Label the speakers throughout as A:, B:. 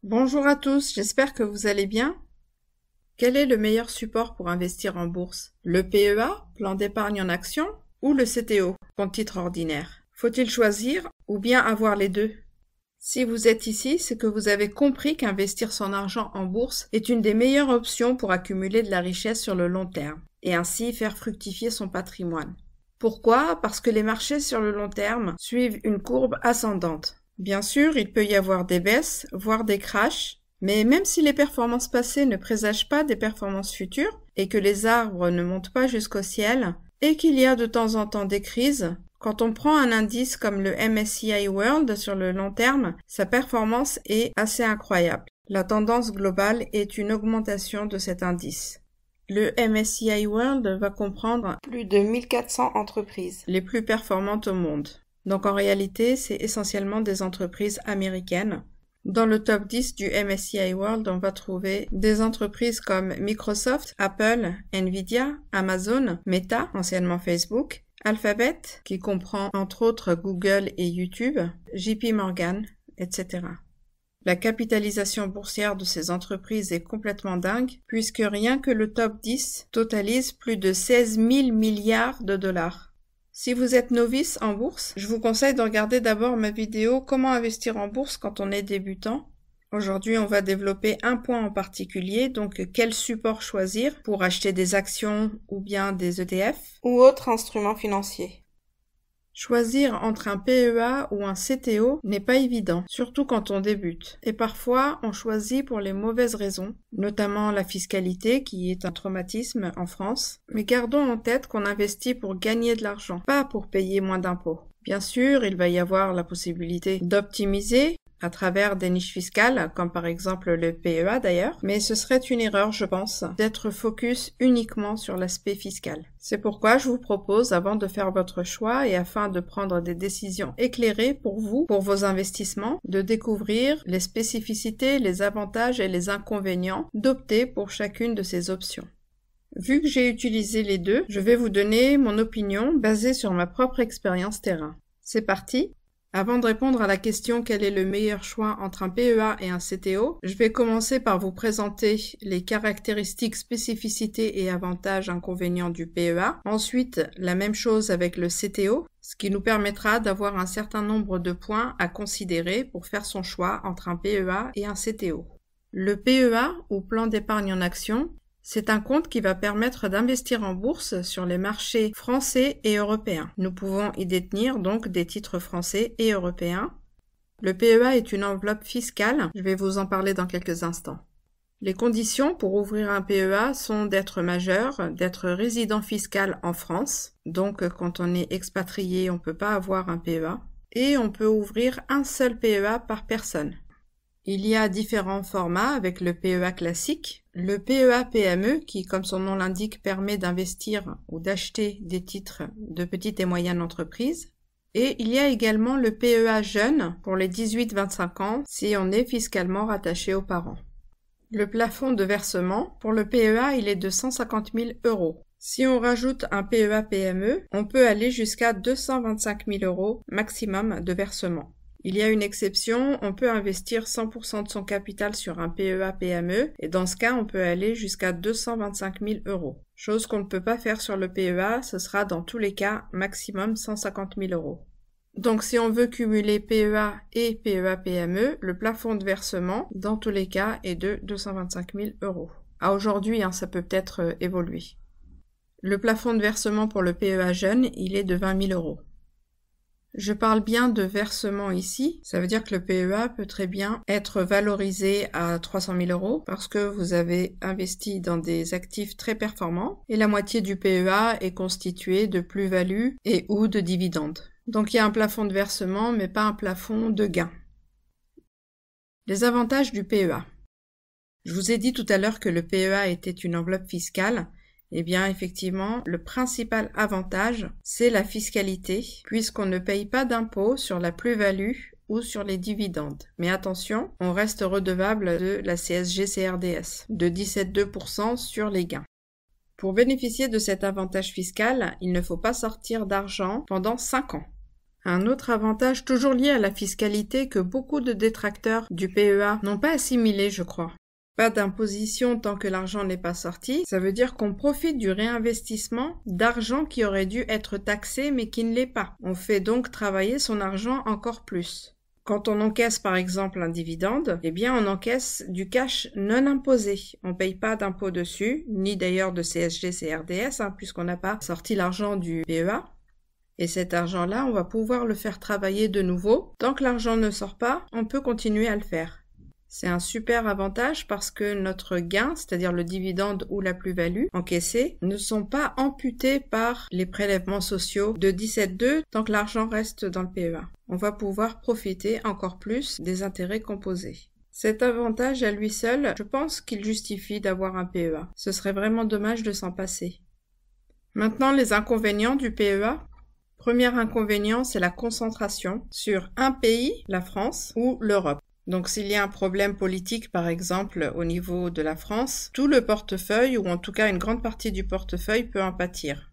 A: Bonjour à tous, j'espère que vous allez bien. Quel est le meilleur support pour investir en bourse? Le PEA, plan d'épargne en action, ou le CTO, compte titre ordinaire? Faut-il choisir ou bien avoir les deux? Si vous êtes ici, c'est que vous avez compris qu'investir son argent en bourse est une des meilleures options pour accumuler de la richesse sur le long terme, et ainsi faire fructifier son patrimoine. Pourquoi? Parce que les marchés sur le long terme suivent une courbe ascendante. Bien sûr, il peut y avoir des baisses, voire des crashs, mais même si les performances passées ne présagent pas des performances futures, et que les arbres ne montent pas jusqu'au ciel, et qu'il y a de temps en temps des crises, quand on prend un indice comme le MSCI World sur le long terme, sa performance est assez incroyable. La tendance globale est une augmentation de cet indice. Le MSCI World va comprendre plus de 1400 entreprises, les plus performantes au monde. Donc en réalité, c'est essentiellement des entreprises américaines. Dans le top 10 du MSCI World, on va trouver des entreprises comme Microsoft, Apple, Nvidia, Amazon, Meta, anciennement Facebook, Alphabet, qui comprend entre autres Google et YouTube, JP Morgan, etc. La capitalisation boursière de ces entreprises est complètement dingue, puisque rien que le top 10 totalise plus de 16 000 milliards de dollars. Si vous êtes novice en bourse, je vous conseille de regarder d'abord ma vidéo « Comment investir en bourse quand on est débutant ». Aujourd'hui, on va développer un point en particulier, donc quel support choisir pour acheter des actions ou bien des ETF ou autres instruments financiers. Choisir entre un PEA ou un CTO n'est pas évident, surtout quand on débute. Et parfois, on choisit pour les mauvaises raisons, notamment la fiscalité qui est un traumatisme en France. Mais gardons en tête qu'on investit pour gagner de l'argent, pas pour payer moins d'impôts. Bien sûr, il va y avoir la possibilité d'optimiser à travers des niches fiscales, comme par exemple le PEA d'ailleurs, mais ce serait une erreur, je pense, d'être focus uniquement sur l'aspect fiscal. C'est pourquoi je vous propose, avant de faire votre choix et afin de prendre des décisions éclairées pour vous, pour vos investissements, de découvrir les spécificités, les avantages et les inconvénients d'opter pour chacune de ces options. Vu que j'ai utilisé les deux, je vais vous donner mon opinion basée sur ma propre expérience terrain. C'est parti! Avant de répondre à la question quel est le meilleur choix entre un PEA et un CTO, je vais commencer par vous présenter les caractéristiques, spécificités et avantages inconvénients du PEA. Ensuite, la même chose avec le CTO, ce qui nous permettra d'avoir un certain nombre de points à considérer pour faire son choix entre un PEA et un CTO. Le PEA, ou plan d'épargne en action, c'est un compte qui va permettre d'investir en bourse sur les marchés français et européens. Nous pouvons y détenir donc des titres français et européens. Le PEA est une enveloppe fiscale, je vais vous en parler dans quelques instants. Les conditions pour ouvrir un PEA sont d'être majeur, d'être résident fiscal en France, donc quand on est expatrié, on ne peut pas avoir un PEA, et on peut ouvrir un seul PEA par personne. Il y a différents formats avec le PEA classique, le PEA PME qui, comme son nom l'indique, permet d'investir ou d'acheter des titres de petites et moyennes entreprises. Et il y a également le PEA jeune pour les 18-25 ans si on est fiscalement rattaché aux parents. Le plafond de versement pour le PEA, il est de 150 000 €. Si on rajoute un PEA PME, on peut aller jusqu'à 225 000 € maximum de versement. Il y a une exception, on peut investir 100% de son capital sur un PEA PME et dans ce cas, on peut aller jusqu'à 225 000 €. Chose qu'on ne peut pas faire sur le PEA, ce sera dans tous les cas maximum 150 000 €. Donc si on veut cumuler PEA et PEA PME, le plafond de versement, dans tous les cas, est de 225 000 €. À aujourd'hui, ça peut peut-être évoluer. Le plafond de versement pour le PEA jeune, il est de 20 000 €. Je parle bien de versement ici, ça veut dire que le PEA peut très bien être valorisé à 300 000 € parce que vous avez investi dans des actifs très performants et la moitié du PEA est constituée de plus-value et ou de dividendes. Donc il y a un plafond de versement mais pas un plafond de gain. Les avantages du PEA. Je vous ai dit tout à l'heure que le PEA était une enveloppe fiscale. Eh bien, effectivement, le principal avantage, c'est la fiscalité, puisqu'on ne paye pas d'impôt sur la plus-value ou sur les dividendes. Mais attention, on reste redevable de la CSG-CRDS, de 17,2% sur les gains. Pour bénéficier de cet avantage fiscal, il ne faut pas sortir d'argent pendant 5 ans. Un autre avantage toujours lié à la fiscalité que beaucoup de détracteurs du PEA n'ont pas assimilé, je crois. Pas d'imposition tant que l'argent n'est pas sorti, ça veut dire qu'on profite du réinvestissement d'argent qui aurait dû être taxé mais qui ne l'est pas. On fait donc travailler son argent encore plus. Quand on encaisse par exemple un dividende, eh bien on encaisse du cash non imposé. On ne paye pas d'impôt dessus, ni d'ailleurs de CSG, CRDS, puisqu'on n'a pas sorti l'argent du PEA. Et cet argent-là, on va pouvoir le faire travailler de nouveau. Tant que l'argent ne sort pas, on peut continuer à le faire. C'est un super avantage parce que notre gain, c'est-à-dire le dividende ou la plus-value encaissée, ne sont pas amputés par les prélèvements sociaux de 17,2 tant que l'argent reste dans le PEA. On va pouvoir profiter encore plus des intérêts composés. Cet avantage à lui seul, je pense qu'il justifie d'avoir un PEA. Ce serait vraiment dommage de s'en passer. Maintenant, les inconvénients du PEA. Premier inconvénient, c'est la concentration sur un pays, la France, ou l'Europe. Donc s'il y a un problème politique, par exemple, au niveau de la France, tout le portefeuille, ou en tout cas une grande partie du portefeuille, peut en pâtir.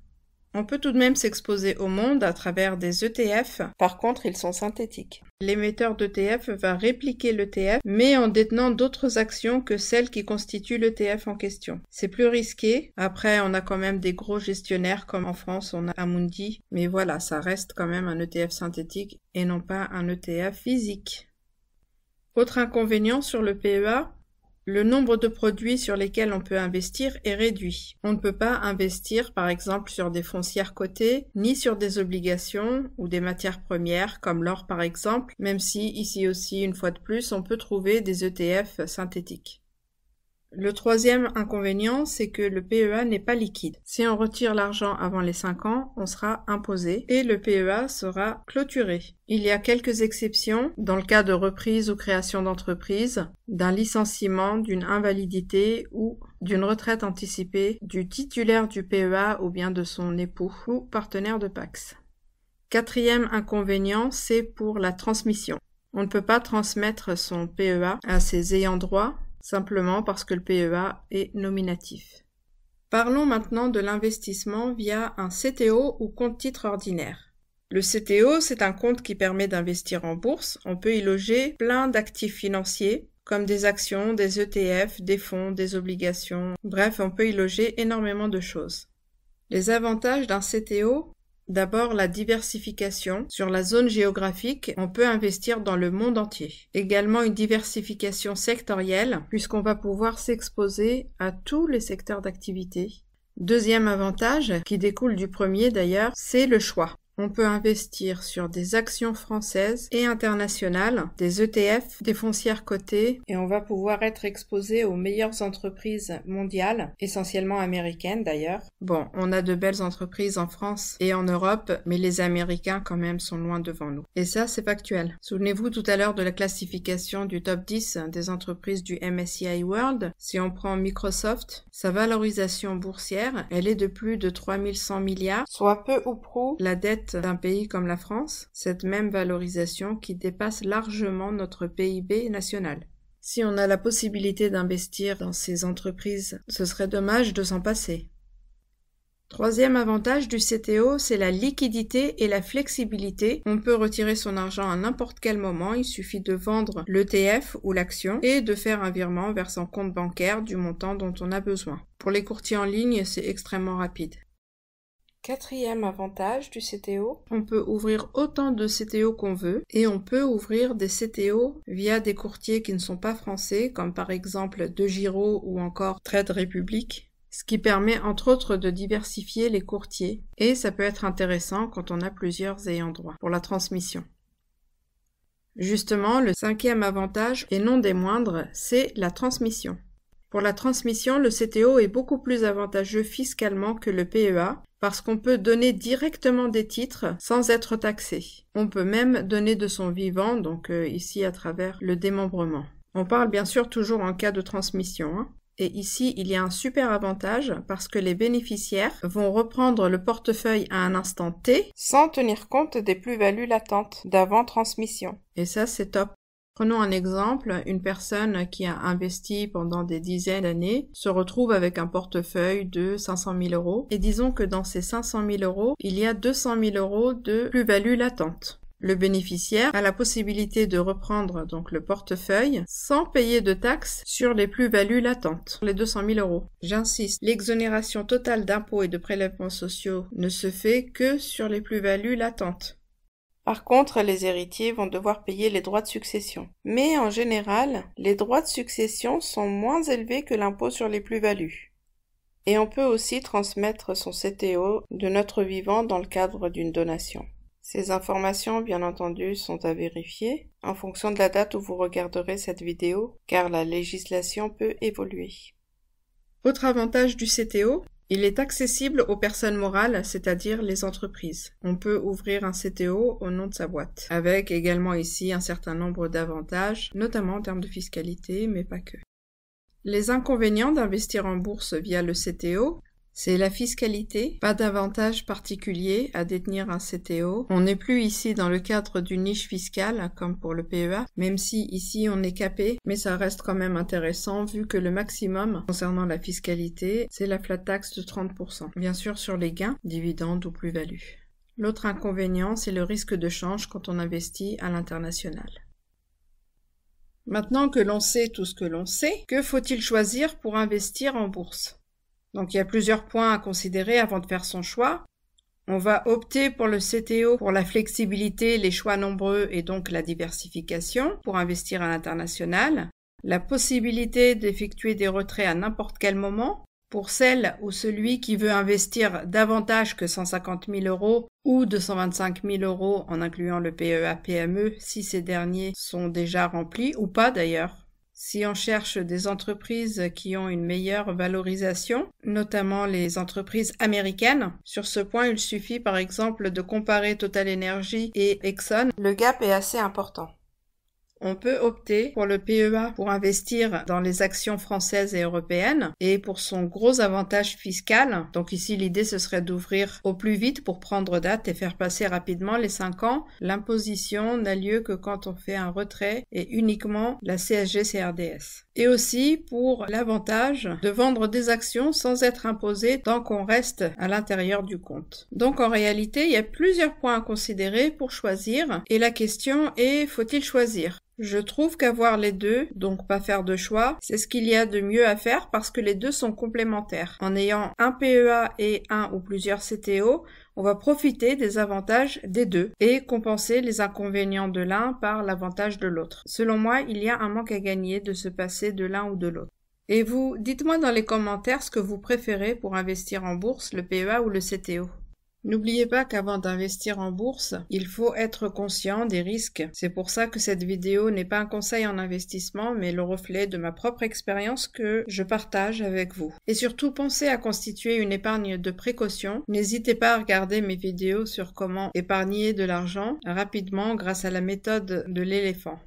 A: On peut tout de même s'exposer au monde à travers des ETF, par contre ils sont synthétiques. L'émetteur d'ETF va répliquer l'ETF, mais en détenant d'autres actions que celles qui constituent l'ETF en question. C'est plus risqué, après on a quand même des gros gestionnaires comme en France on a Amundi, mais voilà, ça reste quand même un ETF synthétique et non pas un ETF physique. Autre inconvénient sur le PEA, le nombre de produits sur lesquels on peut investir est réduit. On ne peut pas investir par exemple sur des foncières cotées, ni sur des obligations ou des matières premières comme l'or par exemple, même si ici aussi une fois de plus on peut trouver des ETF synthétiques. Le troisième inconvénient, c'est que le PEA n'est pas liquide. Si on retire l'argent avant les 5 ans, on sera imposé et le PEA sera clôturé. Il y a quelques exceptions dans le cas de reprise ou création d'entreprise, d'un licenciement, d'une invalidité ou d'une retraite anticipée du titulaire du PEA ou bien de son époux ou partenaire de Pacs. Quatrième inconvénient, c'est pour la transmission. On ne peut pas transmettre son PEA à ses ayants droit, simplement parce que le PEA est nominatif. Parlons maintenant de l'investissement via un CTO ou compte titre ordinaire. Le CTO, c'est un compte qui permet d'investir en bourse. On peut y loger plein d'actifs financiers, comme des actions, des ETF, des fonds, des obligations. Bref, on peut y loger énormément de choses. Les avantages d'un CTO, d'abord la diversification. Sur la zone géographique, on peut investir dans le monde entier. Également une diversification sectorielle, puisqu'on va pouvoir s'exposer à tous les secteurs d'activité. Deuxième avantage, qui découle du premier d'ailleurs, c'est le choix. On peut investir sur des actions françaises et internationales, des ETF, des foncières cotées, et on va pouvoir être exposé aux meilleures entreprises mondiales, essentiellement américaines d'ailleurs. Bon, on a de belles entreprises en France et en Europe, mais les Américains quand même sont loin devant nous. Et ça, c'est factuel. Souvenez-vous tout à l'heure de la classification du top 10 des entreprises du MSCI World. Si on prend Microsoft, sa valorisation boursière, elle est de plus de 3100 milliards, soit peu ou prou la dette d'un pays comme la France, cette même valorisation qui dépasse largement notre PIB national. Si on a la possibilité d'investir dans ces entreprises, ce serait dommage de s'en passer. Troisième avantage du CTO, c'est la liquidité et la flexibilité. On peut retirer son argent à n'importe quel moment, il suffit de vendre l'ETF ou l'action et de faire un virement vers son compte bancaire du montant dont on a besoin. Pour les courtiers en ligne, c'est extrêmement rapide. Quatrième avantage du CTO, on peut ouvrir autant de CTO qu'on veut et on peut ouvrir des CTO via des courtiers qui ne sont pas français, comme par exemple DeGiro ou encore Trade Republic, ce qui permet entre autres de diversifier les courtiers et ça peut être intéressant quand on a plusieurs ayants droit pour la transmission. Justement, le cinquième avantage, et non des moindres, c'est la transmission. Pour la transmission, le CTO est beaucoup plus avantageux fiscalement que le PEA parce qu'on peut donner directement des titres sans être taxé. On peut même donner de son vivant, donc ici à travers le démembrement. On parle bien sûr toujours en cas de transmission, Et ici, il y a un super avantage parce que les bénéficiaires vont reprendre le portefeuille à un instant T sans tenir compte des plus-values latentes d'avant transmission. Et ça, c'est top. Prenons un exemple, une personne qui a investi pendant des dizaines d'années se retrouve avec un portefeuille de 500 000 € et disons que dans ces 500 000 €, il y a 200 000 € de plus-value latente. Le bénéficiaire a la possibilité de reprendre donc le portefeuille sans payer de taxes sur les plus-values latentes, les 200 000 €. J'insiste, l'exonération totale d'impôts et de prélèvements sociaux ne se fait que sur les plus-values latentes. Par contre, les héritiers vont devoir payer les droits de succession. Mais en général, les droits de succession sont moins élevés que l'impôt sur les plus-values. Et on peut aussi transmettre son CTO de notre vivant dans le cadre d'une donation. Ces informations, bien entendu, sont à vérifier en fonction de la date où vous regarderez cette vidéo, car la législation peut évoluer. Autre avantage du CTO, il est accessible aux personnes morales, c'est-à-dire les entreprises. On peut ouvrir un CTO au nom de sa boîte, avec également ici un certain nombre d'avantages, notamment en termes de fiscalité, mais pas que. Les inconvénients d'investir en bourse via le CTO, c'est la fiscalité, pas d'avantage particulier à détenir un CTO. On n'est plus ici dans le cadre d'une niche fiscale, comme pour le PEA, même si ici on est capé, mais ça reste quand même intéressant vu que le maximum concernant la fiscalité, c'est la flat tax de 30%. Bien sûr sur les gains, dividendes ou plus-value. L'autre inconvénient, c'est le risque de change quand on investit à l'international. Maintenant que l'on sait tout ce que l'on sait, que faut-il choisir pour investir en bourse ? Donc il y a plusieurs points à considérer avant de faire son choix. On va opter pour le CTO pour la flexibilité, les choix nombreux et donc la diversification pour investir à l'international. La possibilité d'effectuer des retraits à n'importe quel moment. Pour celle ou celui qui veut investir davantage que 150 000 € ou 225 000 € en incluant le PEA-PME si ces derniers sont déjà remplis ou pas d'ailleurs. Si on cherche des entreprises qui ont une meilleure valorisation, notamment les entreprises américaines, sur ce point il suffit par exemple de comparer Total Energy et Exxon. Le gap est assez important. On peut opter pour le PEA pour investir dans les actions françaises et européennes et pour son gros avantage fiscal. Donc ici l'idée ce serait d'ouvrir au plus vite pour prendre date et faire passer rapidement les 5 ans. L'imposition n'a lieu que quand on fait un retrait et uniquement la CSG-CRDS. Et aussi pour l'avantage de vendre des actions sans être imposé tant qu'on reste à l'intérieur du compte. Donc en réalité il y a plusieurs points à considérer pour choisir et la question est faut-il choisir ? Je trouve qu'avoir les deux, donc pas faire de choix, c'est ce qu'il y a de mieux à faire parce que les deux sont complémentaires. En ayant un PEA et un ou plusieurs CTO, on va profiter des avantages des deux et compenser les inconvénients de l'un par l'avantage de l'autre. Selon moi, il y a un manque à gagner de se passer de l'un ou de l'autre. Et vous, dites-moi dans les commentaires ce que vous préférez pour investir en bourse, le PEA ou le CTO. N'oubliez pas qu'avant d'investir en bourse, il faut être conscient des risques. C'est pour ça que cette vidéo n'est pas un conseil en investissement, mais le reflet de ma propre expérience que je partage avec vous. Et surtout, pensez à constituer une épargne de précaution. N'hésitez pas à regarder mes vidéos sur comment épargner de l'argent rapidement grâce à la méthode de l'éléphant.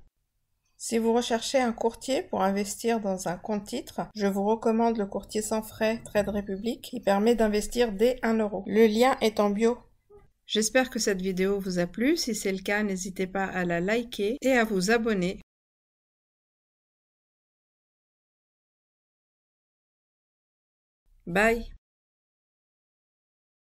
A: Si vous recherchez un courtier pour investir dans un compte titre, je vous recommande le courtier sans frais Trade Republic qui permet d'investir dès 1 €. Le lien est en bio. J'espère que cette vidéo vous a plu. Si c'est le cas, n'hésitez pas à la liker et à vous abonner. Bye!